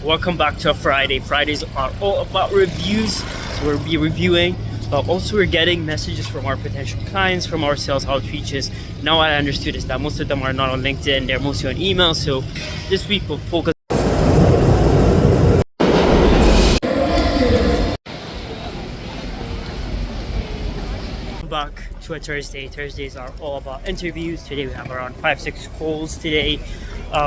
Welcome back to a Friday. Fridays are all about reviews, so we'll be reviewing, but also we're getting messages from our potential clients, from our sales outreaches. Now what I understood is that most of them are not on LinkedIn, they're mostly on email, so this week we'll focus back to a Thursday. Thursdays are all about interviews. Today we have around 5-6 calls today.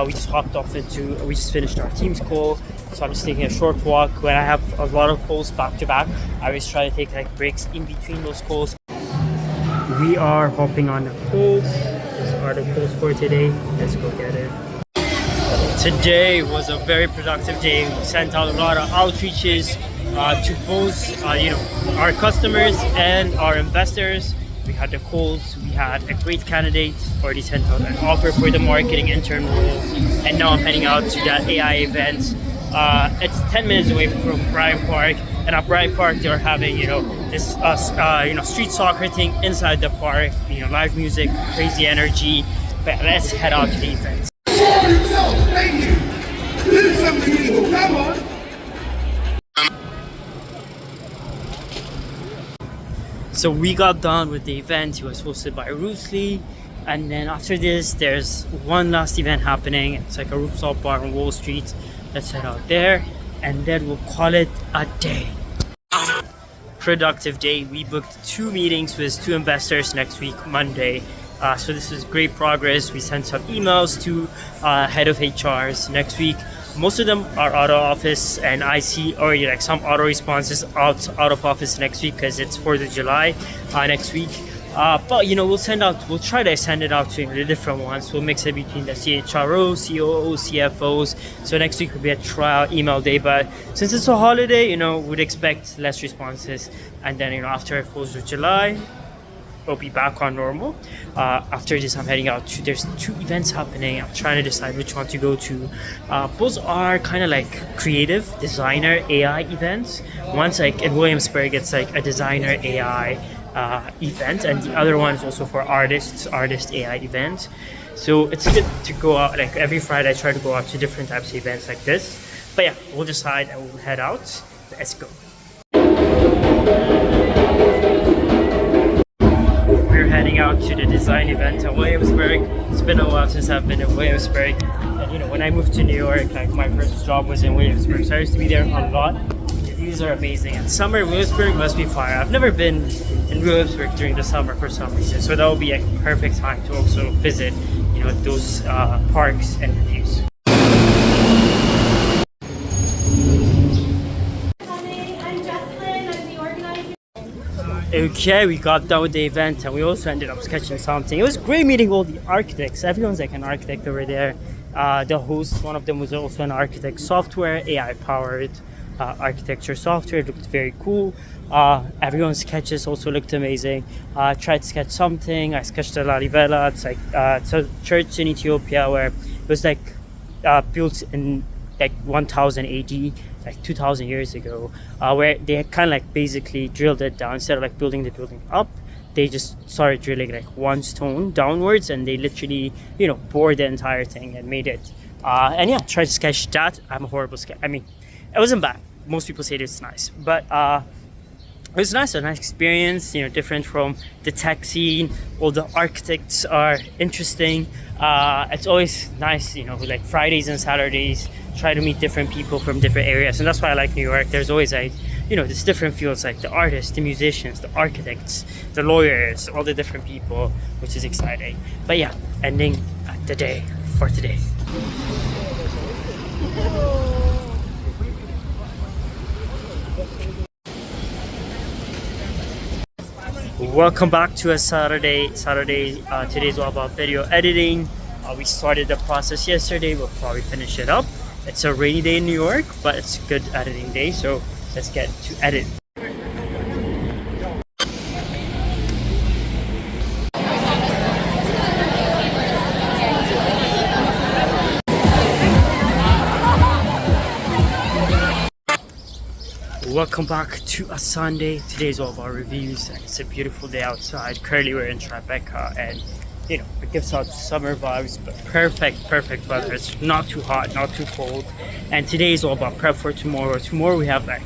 We just finished our team's call, so I'm just taking a short walk. When I have a lot of calls back to back, I always try to take like breaks in between those calls. We are hopping on the calls. These are the calls for today. Let's go get it. Today was a very productive day. We sent out a lot of outreaches to both our customers and our investors. We had the calls, we had a great candidate, already sent out an offer for the marketing intern role, and now I'm heading out to that AI event. It's 10 minutes away from Bryant Park, and at Bryant Park they're having this street soccer thing inside the park, live music, crazy energy. But let's head out to the event. Thank you. This is something illegal. Come on. So we got done with the event. It was hosted by Bruce Lee, and then after this there's one last event happening. It's like a rooftop bar on Wall Street. Let's head out there and then we'll call it a day. Productive day. We booked 2 meetings with 2 investors next week, Monday. So this is great progress. We sent some emails to head of HRs next week. Most of them are out of office, and I see already like some auto responses out of office next week because it's 4th of July next week. But we'll try to send it out to the different ones. We'll mix it between the CHRO, COO, CFOs. So next week will be a trial email day, but since it's a holiday, we'd expect less responses. And then after 4th of July, we'll be back on normal. After this, I'm heading out to, there's 2 events happening. I'm trying to decide which one to go to. Both are kind of like creative designer AI events. One's like in Williamsburg, it's like a designer AI event, and the other one is also for artist AI event. So it's good to go out, like every Friday I try to go out to different types of events like this. But yeah, we'll decide and we'll head out. Let's go. We're heading out to the design event at Williamsburg. It's been a while since I've been in Williamsburg, and when I moved to New York, like my first job was in Williamsburg, so I used to be there a lot. The views are amazing, and summer Williamsburg must be fire. I've never been in Williamsburg during the summer for some reason, so that will be a perfect time to also visit those parks and views. Okay, we got done with the event and we also ended up sketching something. It was great meeting all the architects. Everyone's like an architect over there. The host, one of them was also an architect. Software, AI powered architecture software. It looked very cool. Everyone's sketches also looked amazing. Tried to sketch something. I sketched a Lalibela. It's like it's a church in Ethiopia where it was like built in like 1000 AD, like 2000 years ago, where they kind of like basically drilled it down. Instead of like building the building up, they just started drilling like one stone downwards, and they literally bored the entire thing and made it. And yeah, tried to sketch that. I'm a horrible sketch. I mean, it wasn't bad. Most people say it's nice, but it was nice, a nice experience, different from the tech scene. All the architects are interesting. It's always nice, like Fridays and Saturdays, try to meet different people from different areas. And that's why I like New York. There's always like, these different fields, like the artists, the musicians, the architects, the lawyers, all the different people, which is exciting. But yeah, ending the day for today. Welcome back to a Saturday. Today's all about video editing. We started the process yesterday. We'll probably finish it up. It's a rainy day in New York, but it's a good editing day. So let's get to edit. Welcome back to a Sunday. Today's all about reviews, and it's a beautiful day outside. Currently we're in Tribeca, and it gives out summer vibes, but perfect weather. It's not too hot, not too cold. And today is all about prep for tomorrow. Tomorrow we have like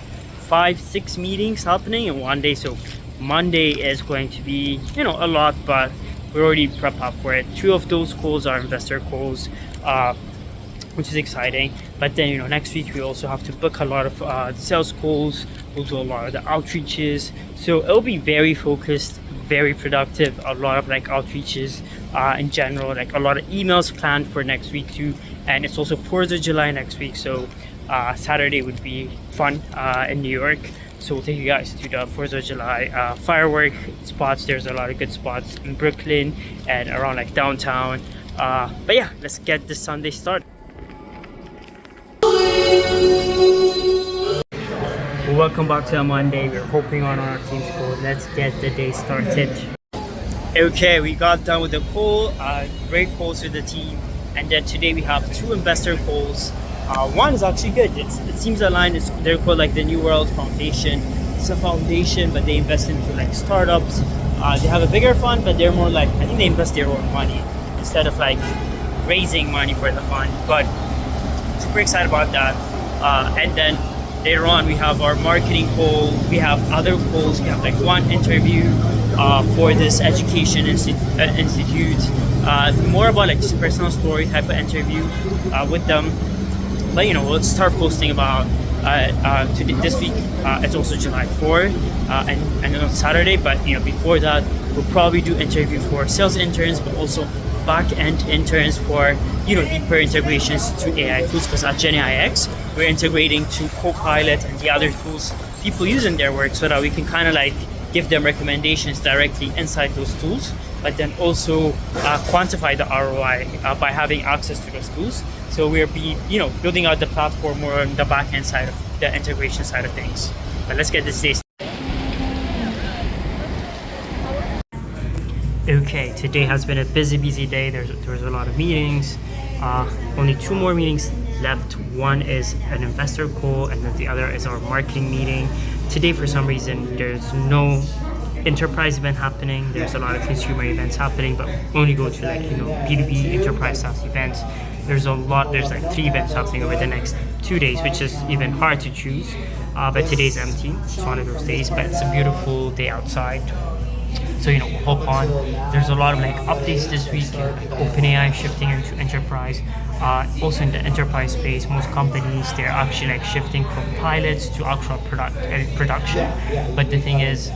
5-6 meetings happening in one day. So Monday is going to be, a lot, but we're already prep up for it. 2 of those calls are investor calls, which is exciting. But then, next week we also have to book a lot of sales calls. We'll do a lot of the outreaches. So it'll be very focused, very productive. A lot of like outreaches in general, like a lot of emails planned for next week too. And it's also 4th of July next week. So Saturday would be fun in New York. So we'll take you guys to the 4th of July firework spots. There's a lot of good spots in Brooklyn and around like downtown. But yeah, let's get this Sunday started. Welcome back to a Monday. We're hoping on our team's call. Let's get the day started. Okay, we got done with the call. Great calls with the team. And then today we have 2 investor calls. One is actually good. It seems aligned. They're called like the New World Foundation. It's a foundation, but they invest into like startups. They have a bigger fund, but they're more like, I think they invest their own money instead of like raising money for the fund. But super excited about that. And then later on, we have our marketing call. We have other calls. We have like one interview for this education institute. More about like just personal story type of interview with them. But we'll start posting about this week. It's also July 4 and on Saturday. But before that, we'll probably do interview for sales interns, but also back-end interns for deeper integrations to AI tools. Because at GenAIx, we're integrating to Copilot and the other tools people use in their work, so that we can kind of like give them recommendations directly inside those tools, but then also quantify the ROI by having access to those tools. So we'll be, building out the platform more on the back-end side of the integration side of things. But let's get this day started. Okay, today has been a busy day. There's a lot of meetings. Only 2 more meetings left. One is an investor call, and then the other is our marketing meeting. Today, for some reason, there's no enterprise event happening. There's a lot of consumer events happening, but only go to like B2B enterprise SaaS events. There's like 3 events happening over the next 2 days, which is even hard to choose. But today's empty. It's one of those days, but it's a beautiful day outside. So we'll hop on. There's a lot of like updates this week, like OpenAI shifting into enterprise. Also in the enterprise space, most companies, they're actually like shifting from pilots to actual production. But the thing is,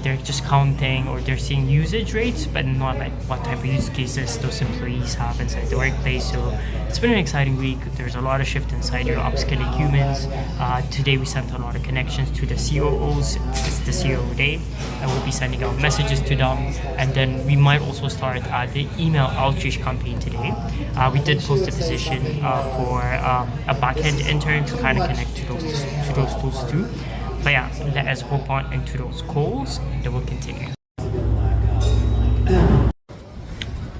they're just counting, or they're seeing usage rates, but not like what type of use cases those employees have inside the workplace. So it's been an exciting week. There's a lot of shift inside upskilling humans. Today we sent a lot of connections to the COOs. It's the COO day, and we'll be sending out messages to them. And then we might also start the email outreach campaign today. We did post a position for a backend intern to kind of connect to those tools too. But yeah, let us hop on into those calls, and then we'll continue.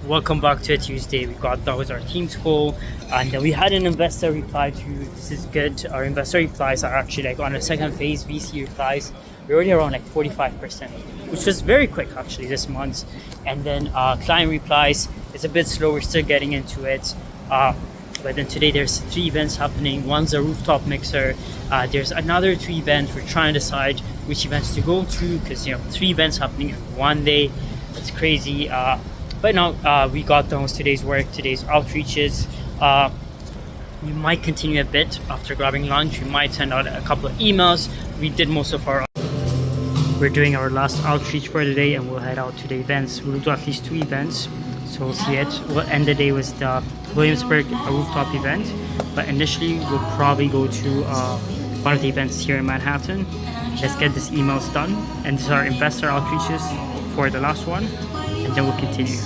Welcome back to a Tuesday. We got that was our team's call, and we had an investor reply to. This is good. Our investor replies are actually like on the second phase VC replies. We're already around like 45%, which was very quick actually this month. And then client replies, it's a bit slow. We're still getting into it. But then today there's 3 events happening. One's a rooftop mixer. There's another 2 events. We're trying to decide which events to go to, because 3 events happening in one day. It's crazy. But now we got done with today's work, today's outreaches. We might continue a bit after grabbing lunch. We might send out a couple of emails. We did most of our. We're doing our last outreach for the day, and we'll head out to the events. We'll do at least 2 events. So we'll see it. We'll end the day with the Williamsburg rooftop event, but initially we'll probably go to one of the events here in Manhattan. Let's get these emails done, and these are investor outreaches for the last one, and then we'll continue.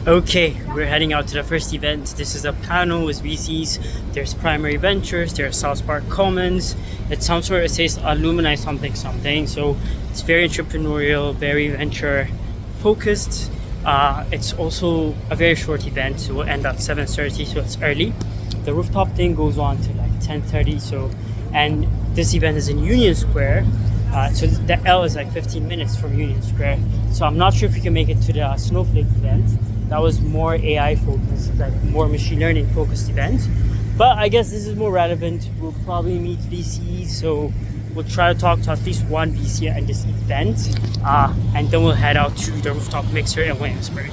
Okay, we're heading out to the first event. This is a panel with VCs. There's Primary Ventures, there's South Park Commons. It's some sort of, it says alumni something. So it's very entrepreneurial, very venture focused. It's also a very short event, so we'll end at 7:30, so it's early. The rooftop thing goes on to like 10:30. And this event is in Union Square. So the L is like 15 minutes from Union Square. So I'm not sure if we can make it to the Snowflake event. That was more AI focused, like more machine learning focused event. But I guess this is more relevant. We'll probably meet VCs, so we'll try to talk to at least one VC at this event, and then we'll head out to the rooftop mixer in Williamsburg.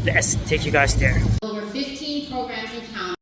Let's take you guys there. Over 15 programs in town.